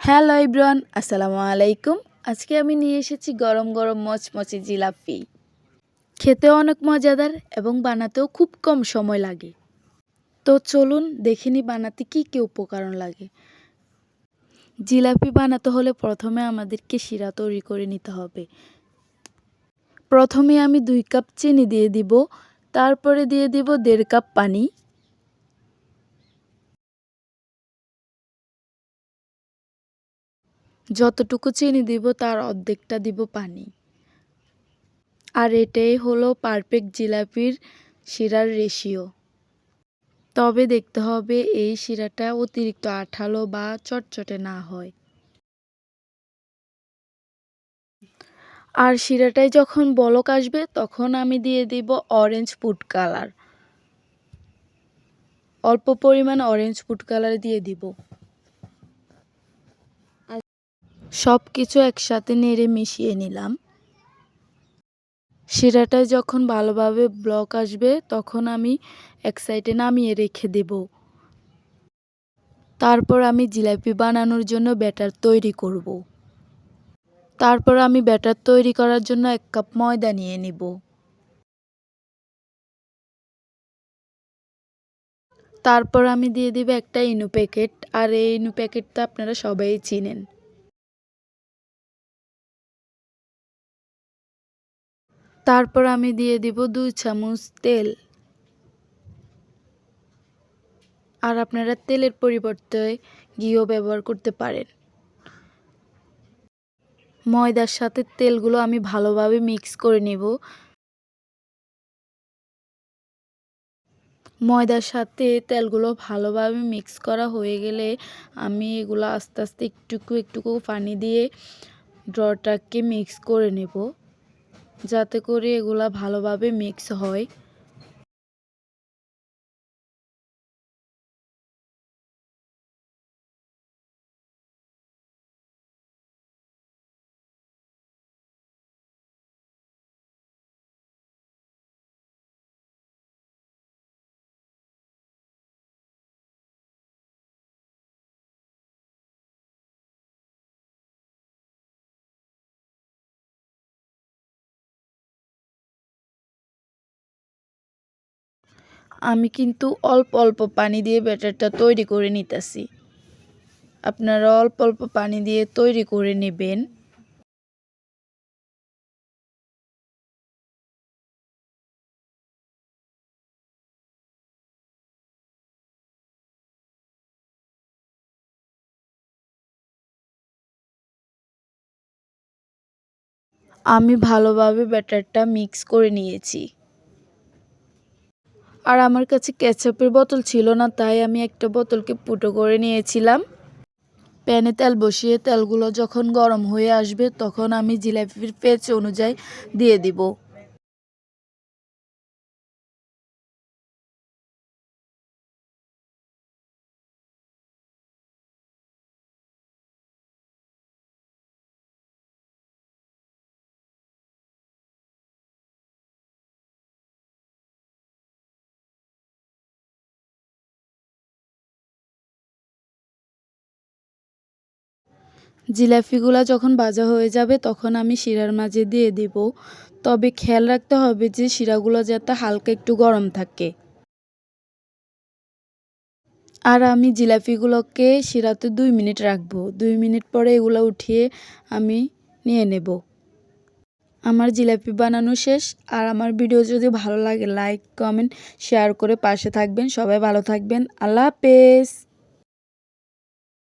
Hello everyone, আসসালামু আলাইকুম। আজকে আমি নিয়ে এসেছি গরম গরম মচমচে জিলাপি। খেতেও অনেক মজাদার এবং বানাতেও খুব কম সময় লাগে। তো চলুন দেখে নিই বানাতে কী কী উপকরণ লাগে। জিলাপি বানাতে হলে প্রথমে আমাদেরকে শিরা তৈরি করে নিতে হবে। প্রথমে আমি 2 কাপ চিনি দিয়ে দিব, তারপরে দিয়ে দিব 1.5 কাপ পানি। যতটুকু চিনি দিব তার অর্ধেকটা দিব পানি। আর এটাই হলো পারফেক্ট জিলাপির শিরার রেশিও। তবে দেখতে হবে এই শিরাটা অতিরিক্ত আঠালো বা চটচটে না হয়। আর শিরাটায় যখন বলক আসবে তখন আমি দিয়ে দিব অরেঞ্জ ফুড কালার। অল্প পরিমাণ অরেঞ্জ ফুড কালার দিয়ে দিব। সব কিছু একসাথে নেড়ে মিশিয়ে নিলাম। শিরাটায় যখন ভালোভাবে ব্লক আসবে তখন আমি এক সাইডে নামিয়ে রেখে দেব। তারপর আমি জিলাপি বানানোর জন্য ব্যাটার তৈরি করব। তারপর আমি ব্যাটার তৈরি করার জন্য 1 কাপ ময়দা নিয়ে নিব। তারপর আমি দিয়ে দিব একটা ইনো প্যাকেট, আর এই ইনো প্যাকেটটা আপনারা সবাই চিনেন। তারপর আমি দিয়ে দিব 2 চামচ তেল। আর আপনারা তেলের পরিবর্তে ঘিও ব্যবহার করতে পারেন। ময়দার সাথে তেলগুলো আমি ভালোভাবে মিক্স করে নেব। ময়দার সাথে তেলগুলো ভালোভাবে মিক্স করা হয়ে গেলে আমি এগুলো আস্তে আস্তে একটুকু পানি দিয়ে ডোটাকে মিক্স করে নেব, যাতে করে এগুলা ভালোভাবে মিক্স হয়। আমি কিন্তু অল্প অল্প পানি দিয়ে ব্যাটারটা তৈরি করে নিতেছি। আপনারা অল্প অল্প পানি দিয়ে তৈরি করে নেবেন। আমি ভালোভাবে ব্যাটারটা মিক্স করে নিয়েছি। আর আমার কাছে কেচাপের বোতল ছিল না, তাই আমি একটা বোতলকে ফুটো করে নিয়েছিলাম। প্যানে তেল বসিয়ে তেলগুলো যখন গরম হয়ে আসবে তখন আমি জিলাপির পেঁচ অনুযায়ী দিয়ে দিব। জিলাপিগুলো যখন ভাজা হয়ে যাবে তখন আমি শিরার মাঝে দিয়ে দিব। তবে খেয়াল রাখতে হবে যে শিরাগুলো যাতে হালকা একটু গরম থাকে। আর আমি জিলাপিগুলোকে শিরাতে 2 মিনিট রাখবো। 2 মিনিট পরে এগুলো উঠিয়ে আমি নিয়ে নেব। আমার জিলাপি বানানো শেষ। আর আমার ভিডিও যদি ভালো লাগে লাইক, কমেন্ট, শেয়ার করে পাশে থাকবেন। সবাই ভালো থাকবেন। আল্লাহ হাফেজ।